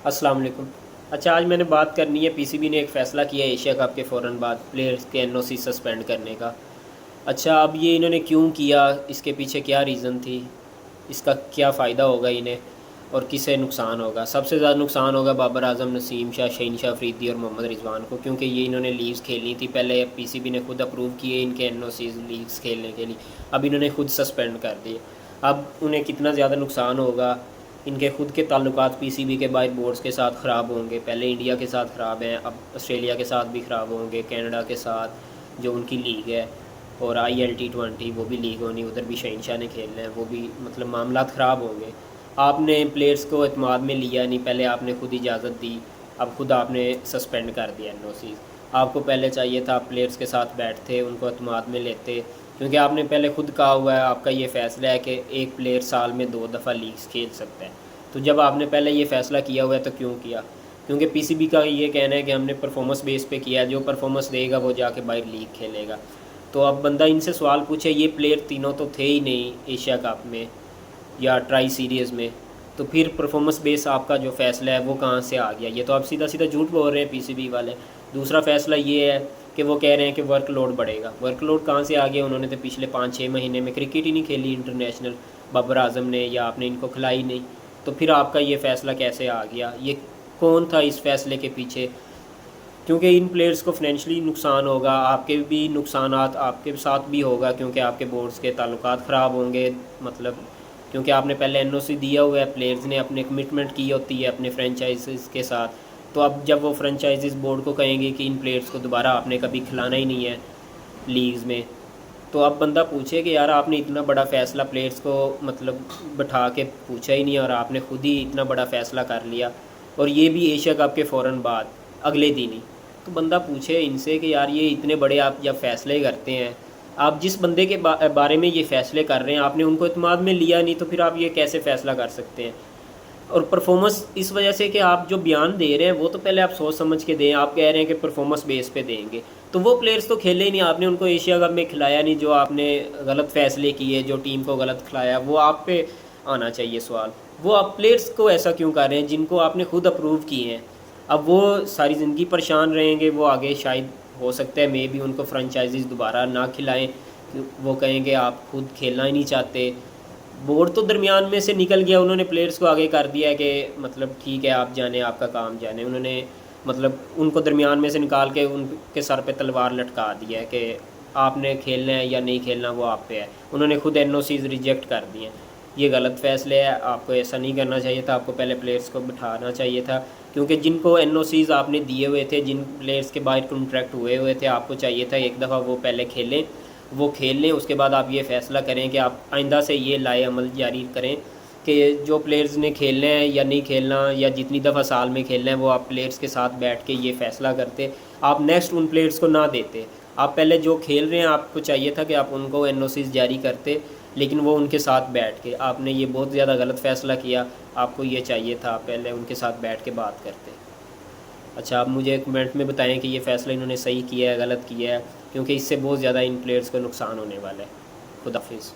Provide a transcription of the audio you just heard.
السلام علیکم۔ اچھا، آج میں نے بات کرنی ہے، پی سی بی نے ایک فیصلہ کیا ہے ایشیا کپ کے فوراً بعد پلیئرز کے این او سی سسپینڈ کرنے کا۔ اچھا، اب یہ انہوں نے کیوں کیا، اس کے پیچھے کیا ریزن تھی، اس کا کیا فائدہ ہوگا انہیں اور کسے نقصان ہوگا؟ سب سے زیادہ نقصان ہوگا بابر اعظم، نسیم شاہ، شہین شاہ افریدی اور محمد رضوان کو، کیونکہ یہ انہوں نے لیگز کھیلنی تھی۔ پہلے پی سی بی نے خود اپروو کیے ان کے این او سیز لیگز کھیلنے کے لیے، اب انہوں نے خود سسپینڈ کر دیے۔ اب انہیں کتنا زیادہ نقصان ہوگا، ان کے خود کے تعلقات پی سی بی کے باہر بورڈز کے ساتھ خراب ہوں گے۔ پہلے انڈیا کے ساتھ خراب ہیں، اب آسٹریلیا کے ساتھ بھی خراب ہوں گے، کینیڈا کے ساتھ جو ان کی لیگ ہے، اور آئی ایل ٹی 20 وہ بھی لیگ ہونی، ادھر بھی شہین شاہ نے کھیلنا ہے، وہ بھی مطلب معاملات خراب ہوں گے۔ آپ نے پلیئرز کو اعتماد میں لیا نہیں، پہلے آپ نے خود اجازت دی، اب خود آپ نے سسپینڈ کر دیا این او سیز۔ آپ کو پہلے چاہیے تھا آپ پلیئرز کے ساتھ بیٹھتے، ان کو اعتماد میں لیتے، کیونکہ آپ نے پہلے خود کہا ہوا ہے، آپ کا یہ فیصلہ ہے کہ ایک پلیئر سال میں 2 دفعہ لیگز کھیل سکتا ہے۔ تو جب آپ نے پہلے یہ فیصلہ کیا ہوا ہے تو کیوں کیا؟ کیونکہ پی سی بی کا یہ کہنا ہے کہ ہم نے پرفارمنس بیس پہ کیا ہے، جو پرفارمنس دے گا وہ جا کے باہر لیگ کھیلے گا۔ تو اب بندہ ان سے سوال پوچھے، یہ پلیئر تینوں تو تھے ہی نہیں ایشیا کپ میں یا ٹرائی سیریز میں، تو پھر پرفارمنس بیس آپ کا جو فیصلہ ہے وہ کہاں سے آ گیا؟ یہ تو آپ سیدھا سیدھا جھوٹ بول رہے ہیں پی سی بی والے۔ دوسرا فیصلہ یہ ہے کہ وہ کہہ رہے ہیں کہ ورک لوڈ بڑھے گا۔ ورک لوڈ کہاں سے آ گیا؟ انہوں نے تو پچھلے 5-6 مہینے میں کرکٹ ہی نہیں کھیلی انٹرنیشنل، بابر اعظم نے، یا آپ نے ان کو کھلائی نہیں، تو پھر آپ کا یہ فیصلہ کیسے آ گیا؟ یہ کون تھا اس فیصلے کے پیچھے؟ کیونکہ ان پلیئرز کو فنینشلی نقصان ہوگا، آپ کے بھی نقصانات آپ کے ساتھ بھی ہوگا، کیونکہ آپ کے بورڈز کے تعلقات خراب ہوں گے، مطلب کیونکہ آپ نے پہلے این او سی دیا ہوا ہے، پلیئرز نے اپنے کمٹمنٹ کی ہوتی ہے اپنے فرینچائزز کے ساتھ، تو اب جب وہ فرینچائزز بورڈ کو کہیں گے کہ ان پلیئرز کو دوبارہ آپ نے کبھی کھلانا ہی نہیں ہے لیگز میں، تو اب بندہ پوچھے کہ یار آپ نے اتنا بڑا فیصلہ پلیئرز کو مطلب بٹھا کے پوچھا ہی نہیں، اور آپ نے خود ہی اتنا بڑا فیصلہ کر لیا، اور یہ بھی ایشیا کپ کے فوراً بعد اگلے دن ہی۔ تو بندہ پوچھے ان سے کہ یار یہ اتنے بڑے آپ جب فیصلے کرتے ہیں، آپ جس بندے کے بارے میں یہ فیصلے کر رہے ہیں آپ نے ان کو اعتماد میں لیا نہیں، تو پھر آپ یہ کیسے فیصلہ کر سکتے ہیں؟ اور پرفارمنس اس وجہ سے کہ آپ جو بیان دے رہے ہیں وہ تو پہلے آپ سوچ سمجھ کے دیں۔ آپ کہہ رہے ہیں کہ پرفارمنس بیس پہ دیں گے، تو وہ پلیئرز تو کھیلے ہی نہیں، آپ نے ان کو ایشیا کپ میں کھلایا نہیں، جو آپ نے غلط فیصلے کیے، جو ٹیم کو غلط کھلایا، وہ آپ پہ آنا چاہیے سوال۔ وہ آپ پلیئرز کو ایسا کیوں کر رہے ہیں جن کو آپ نے خود اپروو کیے ہیں؟ اب وہ ساری زندگی پریشان رہیں گے، وہ آگے شاید ہو سکتا ہے مے بھی ان کو فرنچائزز دوبارہ نہ کھلائیں، وہ کہیں گے آپ خود کھیلنا ہی نہیں چاہتے۔ بورڈ تو درمیان میں سے نکل گیا، انہوں نے پلیئرز کو آگے کر دیا کہ مطلب ٹھیک ہے آپ جانیں، آپ کا کام جانیں، انہوں نے مطلب ان کو درمیان میں سے نکال کے ان کے سر پہ تلوار لٹکا دیا ہے کہ آپ نے کھیلنا ہے یا نہیں کھیلنا وہ آپ پہ ہے۔ انہوں نے خود این او سیز ریجیکٹ کر دیے ہیں۔ یہ غلط فیصلے ہے، آپ کو ایسا نہیں کرنا چاہیے تھا، آپ کو پہلے پلیئرز کو بٹھانا چاہیے تھا، کیونکہ جن کو این او سیز آپ نے دیے ہوئے تھے، جن پلیئرز کے باہر کنٹریکٹ ہوئے تھے، آپ کو چاہیے تھا ایک دفعہ وہ پہلے کھیلیں، وہ کھیل لیں، اس کے بعد آپ یہ فیصلہ کریں کہ آپ آئندہ سے یہ لائے عمل جاری کریں کہ جو پلیئرز نے کھیلنا ہے یا نہیں کھیلنا، یا جتنی دفعہ سال میں کھیلنا ہے، وہ آپ پلیئرز کے ساتھ بیٹھ کے یہ فیصلہ کرتے۔ آپ نیکسٹ ان پلیئرز کو نہ دیتے، آپ پہلے جو کھیل رہے ہیں آپ کو چاہیے تھا کہ آپ ان کو این او سیز جاری کرتے، لیکن وہ ان کے ساتھ بیٹھ کے آپ نے یہ بہت زیادہ غلط فیصلہ کیا۔ آپ کو یہ چاہیے تھا پہلے ان کے ساتھ بیٹھ کے بات کرتے۔ اچھا، آپ مجھے کمنٹ میں بتائیں کہ یہ فیصلہ انہوں نے صحیح کیا ہے غلط کیا ہے، کیونکہ اس سے بہت زیادہ ان پلیئرز کو نقصان ہونے والا ہے۔ خدا حافظ۔